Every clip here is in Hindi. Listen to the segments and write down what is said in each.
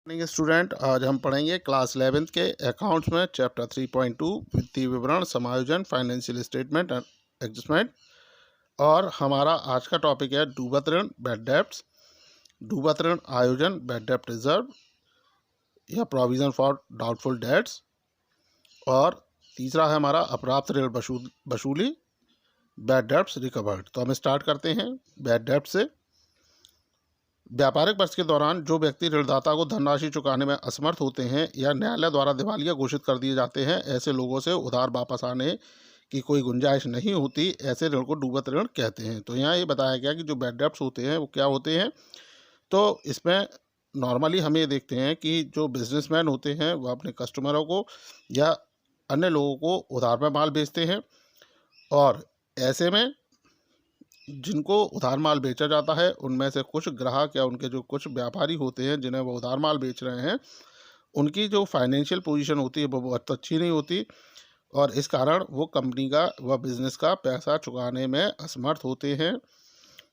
मॉर्निंग स्टूडेंट, आज हम पढ़ेंगे क्लास 11th के अकाउंट्स में चैप्टर 3.2 वित्तीय विवरण, समायोजन, फाइनेंशियल स्टेटमेंट एंड एडजस्टमेंट। और हमारा आज का टॉपिक है डूबत ऋण, बैड डेब्ट्स, डूबत ऋण आयोजन, बैड डेब्ट रिजर्व या प्रोविजन फॉर डाउटफुल डेट्स। और तीसरा है हमारा अप्राप्त ऋण वसूली, बैड डेब्ट्स रिकवर्ड। तो हम स्टार्ट करते हैं बैड डेब्ट से। व्यापारिक वर्ष के दौरान जो व्यक्ति ऋणदाता को धनराशि चुकाने में असमर्थ होते हैं या न्यायालय द्वारा दिवालिया घोषित कर दिए जाते हैं, ऐसे लोगों से उधार वापस आने की कोई गुंजाइश नहीं होती। ऐसे ऋण को डूबत ऋण कहते हैं। तो यहाँ ये बताया गया कि जो बैड डेब्ट्स होते हैं वो क्या होते हैं। तो इसमें नॉर्मली हम ये देखते हैं कि जो बिजनेसमैन होते हैं वो अपने कस्टमरों को या अन्य लोगों को उधार में माल बेचते हैं, और ऐसे में जिनको उधार माल बेचा जाता है उनमें से कुछ ग्राहक या उनके जो कुछ व्यापारी होते हैं जिन्हें वो उधार माल बेच रहे हैं, उनकी जो फाइनेंशियल पोजीशन होती है वो बहुत अच्छी नहीं होती, और इस कारण वो कंपनी का व बिज़नेस का पैसा चुकाने में असमर्थ होते हैं।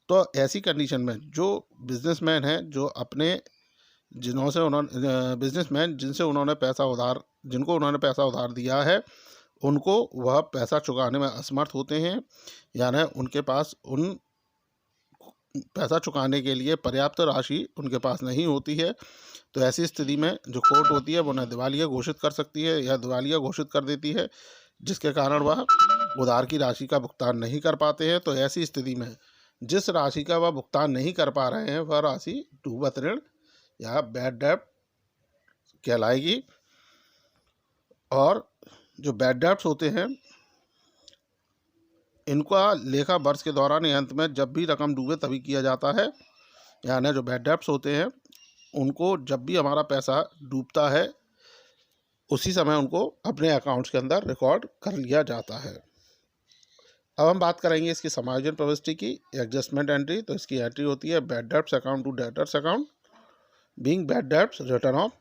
तो ऐसी कंडीशन में जो बिजनेसमैन हैं, जो अपने बिजनेसमैन जिनको उन्होंने पैसा उधार दिया है, उनको वह पैसा चुकाने में असमर्थ होते हैं, यानी उनके पास उन पैसा चुकाने के लिए पर्याप्त राशि उनके पास नहीं होती है। तो ऐसी स्थिति में जो कोर्ट होती है वो उन्हें दिवालिया घोषित कर सकती है या दिवालिया घोषित कर देती है, जिसके कारण वह उधार की राशि का भुगतान नहीं कर पाते हैं। तो ऐसी स्थिति में जिस राशि का वह भुगतान नहीं कर पा रहे हैं वह राशि डूबत ऋण या बैड डेब्ट कहलाएगी। और जो बैड डेब्ट्स होते हैं इनका लेखा वर्ष के दौरान या अंत में जब भी रकम डूबे तभी किया जाता है। यानी जो बैड डेब्ट्स होते हैं उनको जब भी हमारा पैसा डूबता है उसी समय उनको अपने अकाउंट्स के अंदर रिकॉर्ड कर लिया जाता है। अब हम बात करेंगे इसकी समायोजन प्रविष्टि की, एडजस्टमेंट एंट्री। तो इसकी एंट्री होती है bad debts account to debtors account being bad debts written off.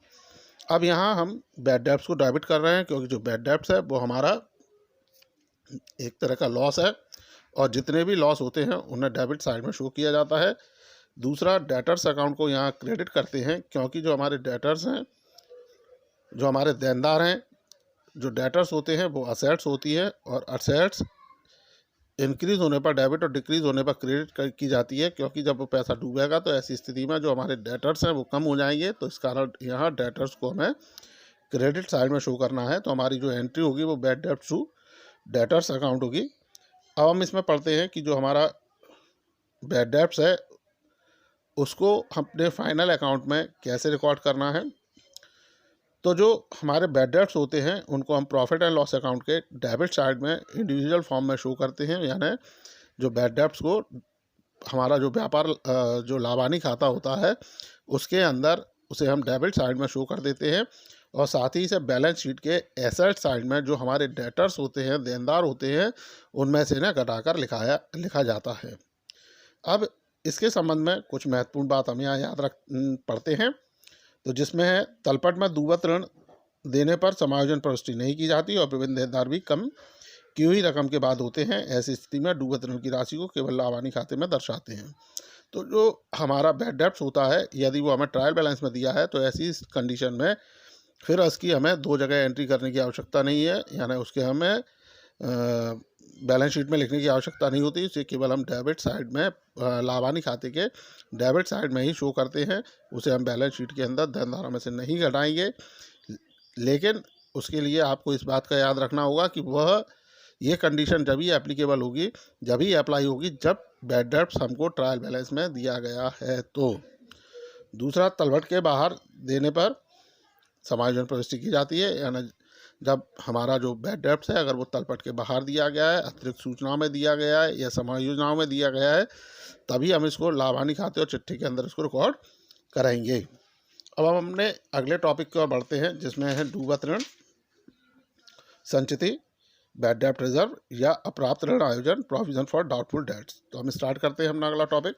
अब यहाँ हम बैड डेब्ट्स को डेबिट कर रहे हैं क्योंकि जो बैड डेब्ट्स है वो हमारा एक तरह का लॉस है, और जितने भी लॉस होते हैं उन्हें डेबिट साइड में शो किया जाता है। दूसरा, डेटर्स अकाउंट को यहाँ क्रेडिट करते हैं क्योंकि जो हमारे डेटर्स हैं, जो हमारे देनदार हैं, जो डेटर्स होते हैं वो असेट्स होती है, और असेट्स इंक्रीज़ होने पर डेबिट और डिक्रीज़ होने पर क्रेडिट की जाती है, क्योंकि जब वो पैसा डूबेगा तो ऐसी स्थिति में जो हमारे डेटर्स हैं वो कम हो जाएंगे। तो इस कारण यहाँ डेटर्स को हमें क्रेडिट साइड में शो करना है। तो हमारी जो एंट्री होगी वो bad debts to debtors account होगी। अब हम इसमें पढ़ते हैं कि जो हमारा बैड डेब्ट्स है उसको अपने फाइनल अकाउंट में कैसे रिकॉर्ड करना है। तो जो हमारे बैड डेब्ट्स होते हैं उनको हम प्रॉफिट एंड लॉस अकाउंट के डेबिट साइड में इंडिविजुअल फॉर्म में शो करते हैं। यानी जो बैड डेब्ट्स को हमारा जो व्यापार जो लाभानी खाता होता है उसके अंदर उसे हम डेबिट साइड में शो कर देते हैं, और साथ ही से बैलेंस शीट के एसेट साइड में जो हमारे डेटर्स होते हैं, देनदार होते हैं, उनमें से इन्हें घटाकर लिखा जाता है। अब इसके संबंध में कुछ महत्वपूर्ण बात हम यहाँ याद पढ़ते हैं। तो जिसमें है तलपट में डूबत ऋण देने पर समायोजन प्रविष्टि नहीं की जाती और विभिन्न देनदार भी कम की हुई रकम के बाद होते हैं। ऐसी स्थिति में डूबत ऋण की राशि को केवल लाभानी खाते में दर्शाते हैं। तो जो हमारा बैड डेब्ट्स होता है यदि वो हमें ट्रायल बैलेंस में दिया है तो ऐसी कंडीशन में फिर उसकी हमें दो जगह एंट्री करने की आवश्यकता नहीं है, यानी उसके हमें बैलेंस शीट में लिखने की आवश्यकता नहीं होती। इसे केवल हम डेबिट साइड में लाभानी खाते के डेबिट साइड में ही शो करते हैं। उसे हम बैलेंस शीट के अंदर धनधारा में से नहीं घटाएंगे। लेकिन उसके लिए आपको इस बात का याद रखना होगा कि वह ये कंडीशन जब ही एप्लीकेबल होगी, जब ही अप्लाई होगी, जब बैड डेब्ट्स हमको ट्रायल बैलेंस में दिया गया है। तो दूसरा, तलवट के बाहर देने पर समायोजन प्रविष्टि की जाती है। यानी जब हमारा जो बैड डेब्ट्स है अगर वो तलपट के बाहर दिया गया है, अतिरिक्त सूचनाओं में दिया गया है या समायोजनाओं में दिया गया है, तभी हम इसको लाभानी खाते और चिट्ठी के अंदर इसको रिकॉर्ड कराएंगे। अब हम अपने अगले टॉपिक की ओर बढ़ते हैं जिसमें है डूबत ऋण संचिति, बैड डेब्ट रिजर्व या अप्राप्त ऋण आयोजन, प्रोविजन फॉर डाउटफुल डेट्स। तो हम स्टार्ट करते हैं अपना अगला टॉपिक।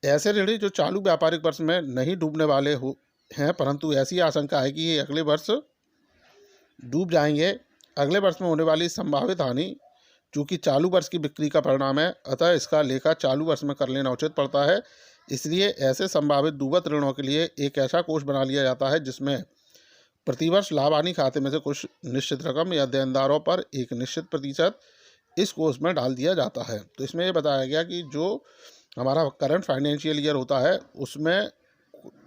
ऐसे ऋणी जो चालू व्यापारिक वर्ष में नहीं डूबने वाले हैं, परंतु ऐसी आशंका है कि ये अगले वर्ष डूब जाएंगे। अगले वर्ष में होने वाली संभावित हानि चूँकि चालू वर्ष की बिक्री का परिणाम है, अतः इसका लेखा चालू वर्ष में कर लेना उचित पड़ता है। इसलिए ऐसे संभावित डूबत ऋणों के लिए एक ऐसा कोष बना लिया जाता है जिसमें प्रतिवर्ष लाभ हानि खाते में से कुछ निश्चित रकम या देनदारों पर एक निश्चित प्रतिशत इस कोष में डाल दिया जाता है। तो इसमें ये बताया गया कि जो हमारा करंट फाइनेंशियल ईयर होता है उसमें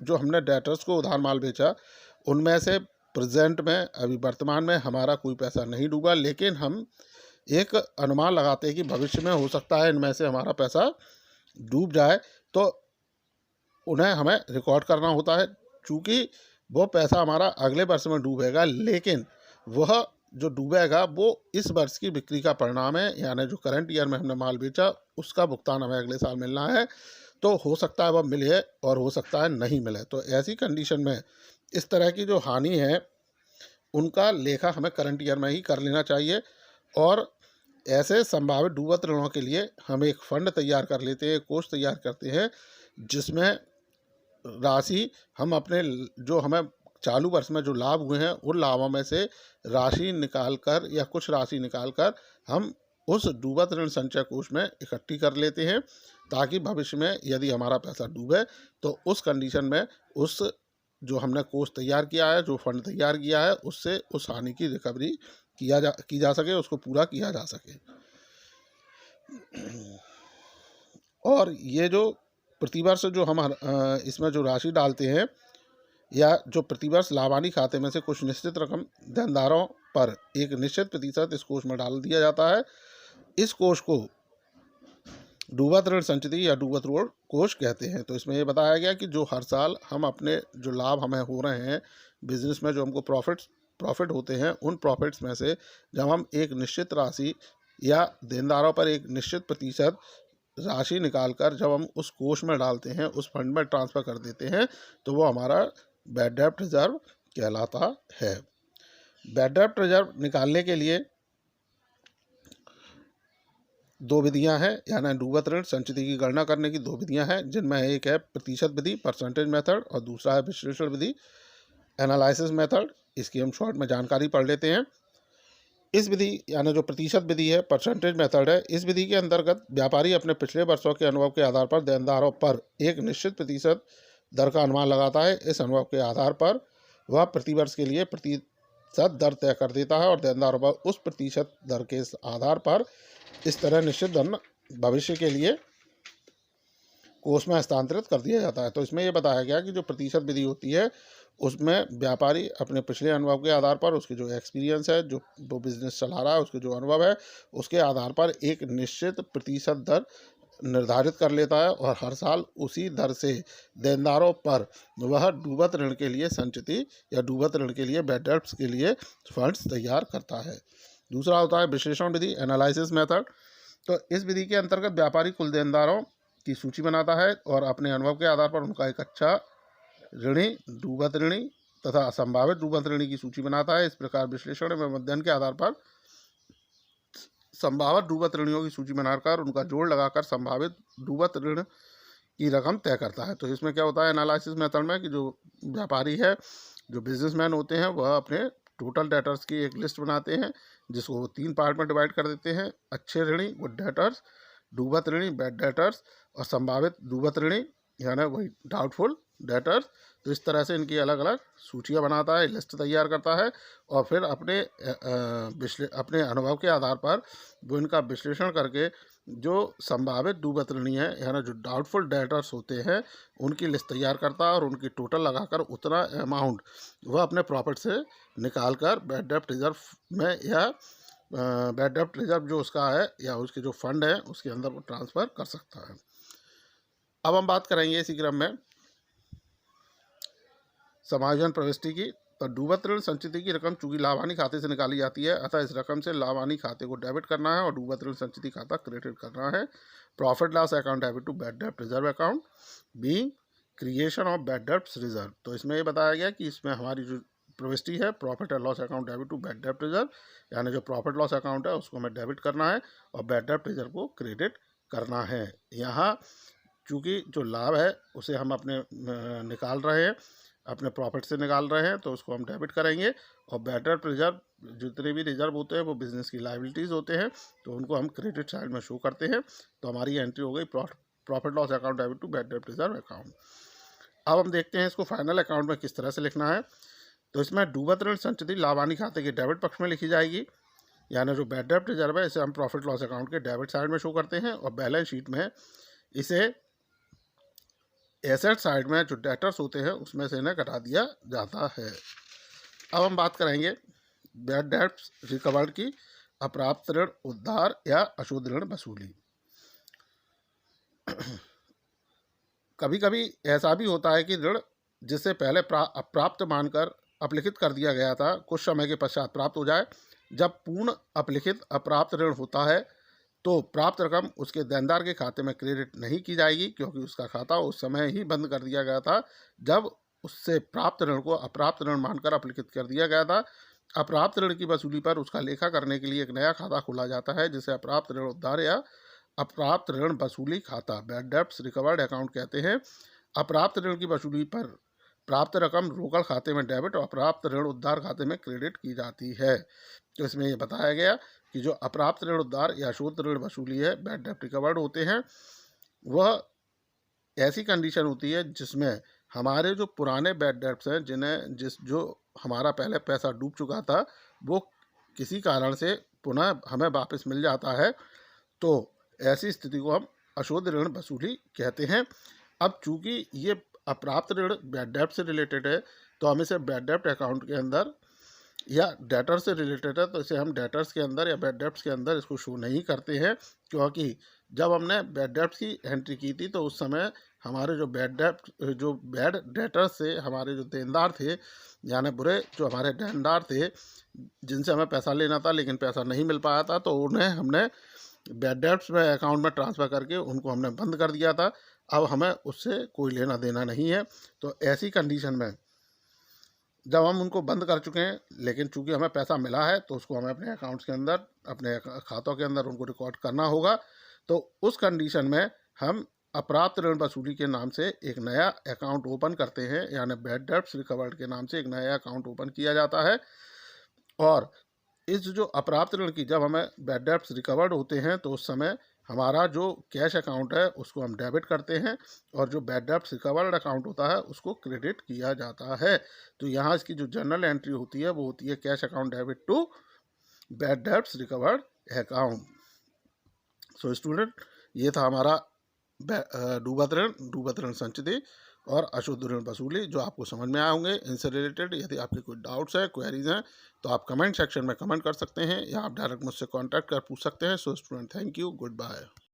जो हमने डेटर्स को उधार माल बेचा उनमें से प्रेजेंट में अभी वर्तमान में हमारा कोई पैसा नहीं डूबा, लेकिन हम एक अनुमान लगाते हैं कि भविष्य में हो सकता है इनमें से हमारा पैसा डूब जाए, तो उन्हें हमें रिकॉर्ड करना होता है। चूँकि वो पैसा हमारा अगले वर्ष में डूबेगा, लेकिन वह जो डूबेगा वो इस वर्ष की बिक्री का परिणाम है, यानी जो करंट ईयर में हमने माल बेचा उसका भुगतान हमें अगले साल मिलना है। तो हो सकता है वह मिले और हो सकता है नहीं मिले। तो ऐसी कंडीशन में इस तरह की जो हानि है उनका लेखा हमें करंट ईयर में ही कर लेना चाहिए। और ऐसे संभावित डूबत ऋणों के लिए हम एक फंड तैयार कर लेते हैं, एक कोष तैयार करते हैं जिसमें राशि हम अपने जो हमें चालू वर्ष में जो लाभ हुए हैं उन लाभों में से राशि निकाल कर या कुछ राशि निकाल कर हम उस डूबत ऋण संचय कोष में इकट्ठी कर लेते हैं, ताकि भविष्य में यदि हमारा पैसा डूबे तो उस कंडीशन में उस जो हमने कोष तैयार किया है, जो फंड तैयार किया है, उससे उस हानि की रिकवरी की जा सके, उसको पूरा किया जा सके। और ये जो प्रतिवर्ष जो हम इसमें जो राशि डालते हैं या जो प्रतिवर्ष लाभ हानि खाते में से कुछ निश्चित रकम देनदारों पर एक निश्चित प्रतिशत इस कोष में डाल दिया जाता है। इस कोष को डूबत ऋण संचिति या डूबत ऋण कोष कहते हैं। तो इसमें ये बताया गया कि जो हर साल हम अपने जो लाभ हमें हो रहे हैं बिजनेस में, जो हमको प्रॉफिट होते हैं, उन प्रॉफिट्स में से जब हम एक निश्चित राशि या देनदारों पर एक निश्चित प्रतिशत राशि निकालकर जब हम उस कोष में डालते हैं, उस फंड में ट्रांसफ़र कर देते हैं, तो वो हमारा बैड डेब्ट रिजर्व कहलाता है। बैड डेब्ट रिजर्व निकालने के लिए दो विधियां हैं, यानी डूबत ऋण संचिति की गणना करने की दो विधियां हैं, जिनमें एक है प्रतिशत विधि परसेंटेज मेथड और दूसरा है विश्लेषण विधि एनालिसिस मेथड। इसकी हम शॉर्ट में जानकारी पढ़ लेते हैं। इस विधि यानी जो प्रतिशत विधि है, परसेंटेज मेथड है, इस विधि के अंतर्गत व्यापारी अपने पिछले वर्षों के अनुभव के आधार पर देनदारों पर एक निश्चित प्रतिशत दर का अनुमान लगाता है। इस अनुभव के आधार पर वह प्रतिवर्ष के लिए प्रतिशत दर तय कर देता है और देनदारों पर उस प्रतिशत दर के आधार पर इस तरह निश्चित धन भविष्य के लिए कोष में हस्तांतरित कर दिया जाता है। तो इसमें यह बताया गया कि जो प्रतिशत विधि होती है उसमें व्यापारी अपने पिछले अनुभव के आधार पर, उसके जो एक्सपीरियंस है, जो वो बिजनेस चला रहा है, उसके जो अनुभव है, उसके आधार पर एक निश्चित प्रतिशत दर निर्धारित कर लेता है और हर साल उसी दर से देनदारों पर वह डूबत ऋण के लिए संचिति या डूबत ऋण के लिए बैड डेब्ट्स के लिए फंड्स तैयार करता है। दूसरा होता है विश्लेषण विधि एनालिसिस मेथड। तो इस विधि के अंतर्गत व्यापारी कुल देनदारों की सूची बनाता है और अपने अनुभव के आधार पर उनका एक अच्छा ऋणी, डूबत ऋणी तथा संभावित डूबत ऋणी की सूची बनाता है। इस प्रकार विश्लेषण एवं अध्ययन के आधार पर संभावित डूबत ऋणियों की सूची बनाकर उनका जोड़ लगाकर संभावित डूबत ऋण की रकम तय करता है। तो इसमें क्या होता है एनालिसिस मेथड में कि जो व्यापारी है, जो बिजनेसमैन होते हैं, वह अपने टोटल डेटर्स की एक लिस्ट बनाते हैं जिसको वो 3 पार्ट में डिवाइड कर देते हैं। अच्छे ऋणी गुड डेटर्स, डूबत ऋणी बैड डेटर्स और संभावित डूबत ऋणी यानी वही डाउटफुल डेटर्स। तो इस तरह से इनकी अलग अलग सूचियाँ बनाता है, लिस्ट तैयार करता है और फिर अपने अनुभव के आधार पर वो इनका विश्लेषण करके जो संभावित डूबत ऋणी है यानी जो डाउटफुल डेटर्स होते हैं उनकी लिस्ट तैयार करता है और उनकी टोटल लगाकर उतना अमाउंट वह अपने प्रॉफिट से निकाल कर बैड डेब्ट रिजर्व में या बैड डेब्ट रिजर्व जो उसका है या उसके जो फंड है उसके अंदर वो ट्रांसफ़र कर सकता है। अब हम बात करेंगे इसी क्रम में समायोजन प्रविष्टि की। तो डूबत ऋण संचिति की रकम चूंकि लाभ हानि खाते से निकाली जाती है, अतः इस रकम से लाभ हानि खाते को डेबिट करना है और डूबत ऋण संचिति खाता क्रेडिट करना है। Profit loss account debit to bad डेब्ट reserve account being creation of bad डेब्ट रिजर्व। तो इसमें ये बताया गया कि इसमें हमारी जो प्रविष्टि है profit and loss account debit to bad डेब्ट रिजर्व, यानी जो प्रॉफिट लॉस अकाउंट है उसको हमें डेबिट करना है और बैड डेब्ट रिजर्व को क्रेडिट करना है। यहाँ चूँकि जो लाभ है उसे हम अपने निकाल रहे हैं, अपने प्रॉफिट से निकाल रहे हैं, तो उसको हम डेबिट करेंगे और बैड डेब्ट रिजर्व जितने भी रिजर्व होते हैं वो बिजनेस की लायबिलिटीज़ होते हैं, तो उनको हम क्रेडिट साइड में शो करते हैं। तो हमारी एंट्री हो गई profit loss account debit to bad डेब्ट रिजर्व अकाउंट। अब हम देखते हैं इसको फाइनल अकाउंट में किस तरह से लिखना है। तो इसमें डूबत ऋण संचिति लाभानी खाते के डेबिट पक्ष में लिखी जाएगी, यानी जो बैड डेब्ट रिजर्व है इसे हम प्रॉफिट लॉस अकाउंट के डेबिट साइड में शो करते हैं, और बैलेंस शीट में इसे एसेट साइड में जो डेटर्स होते हैं उसमें से इन्हें घटा दिया जाता है। अब हम बात करेंगे बैड डेब्ट्स रिकवर्ड की, अप्राप्त ऋण उद्धार या अशुद्ध ऋण वसूली। कभी कभी ऐसा भी होता है कि ऋण जिससे पहले अप्राप्त मानकर अपलिखित कर दिया गया था कुछ समय के पश्चात प्राप्त हो जाए। जब पूर्ण अपलिखित अप्राप्त ऋण होता है तो प्राप्त रकम उसके देनदार के खाते में क्रेडिट नहीं की जाएगी, क्योंकि उसका खाता उस समय ही बंद कर दिया गया था जब उससे प्राप्त ऋण को अप्राप्त ऋण मानकर अपलिखित कर दिया गया था। अप्राप्त ऋण की वसूली पर उसका लेखा करने के लिए एक नया खाता खोला जाता है जिसे अप्राप्त ऋण उद्धार या अप्राप्त ऋण वसूली खाता बैड डेब्ट्स रिकवर्ड अकाउंट कहते हैं। अप्राप्त ऋण की वसूली पर प्राप्त रकम रोकड़ खाते में डेबिट और अप्राप्त ऋण उद्धार खाते में क्रेडिट की जाती है। तो इसमें यह बताया गया कि जो अप्राप्त ऋण उद्धार या अशुद्ध ऋण वसूली है बैड डेब्ट रिकवर्ड होते हैं, वह ऐसी कंडीशन होती है जिसमें हमारे जो पुराने बैड डेब्ट्स हैं जो हमारा पहले पैसा डूब चुका था वो किसी कारण से पुनः हमें वापस मिल जाता है, तो ऐसी स्थिति को हम अशुद्ध ऋण वसूली कहते हैं। अब चूंकि ये अप्राप्त ऋण बैड डेब्ट से रिलेटेड है तो हम इसे बैड डेब्ट अकाउंट के अंदर या डेटर से रिलेटेड है तो इसे हम डेटर्स के अंदर या बैड डेब्ट्स के अंदर इसको शो नहीं करते हैं, क्योंकि जब हमने बैड डेब्ट्स की एंट्री की थी तो उस समय हमारे जो बैड डेटर्स थे, हमारे जो देनदार थे, यानी बुरे जो हमारे देनदार थे जिनसे हमें पैसा लेना था लेकिन पैसा नहीं मिल पाया था, तो उन्हें हमने बैड डेब्ट्स में अकाउंट में ट्रांसफ़र करके उनको हमने बंद कर दिया था। अब हमें उससे कोई लेना देना नहीं है। तो ऐसी कंडीशन में जब हम उनको बंद कर चुके हैं लेकिन चूंकि हमें पैसा मिला है तो उसको हमें अपने अकाउंट्स के अंदर, अपने खातों के अंदर उनको रिकॉर्ड करना होगा। तो उस कंडीशन में हम अप्राप्त ऋण वसूली के नाम से एक नया अकाउंट ओपन करते हैं, यानी बैड डेब्ट्स रिकवर्ड के नाम से एक नया अकाउंट ओपन किया जाता है। और इस जो अप्राप्त ऋण की जब हमें बैड डेब्ट्स रिकवर्ड होते हैं तो उस समय हमारा जो कैश अकाउंट है उसको हम डेबिट करते हैं और जो बैड डेब्ट्स रिकवर्ड अकाउंट होता है उसको क्रेडिट किया जाता है। तो यहाँ इसकी जो जर्नल एंट्री होती है वो होती है cash account debit to bad debts recovered account. So student, ये था हमारा डूबत ऋण संचिति और अशुद्ध ऋण वसूली जो आपको समझ में आए होंगे। इनसे रिलेटेड यदि आपके कोई डाउट्स हैं, क्वेरीज हैं तो आप कमेंट सेक्शन में कमेंट कर सकते हैं या आप डायरेक्ट मुझसे कांटेक्ट कर पूछ सकते हैं। So student, thank you, good bye.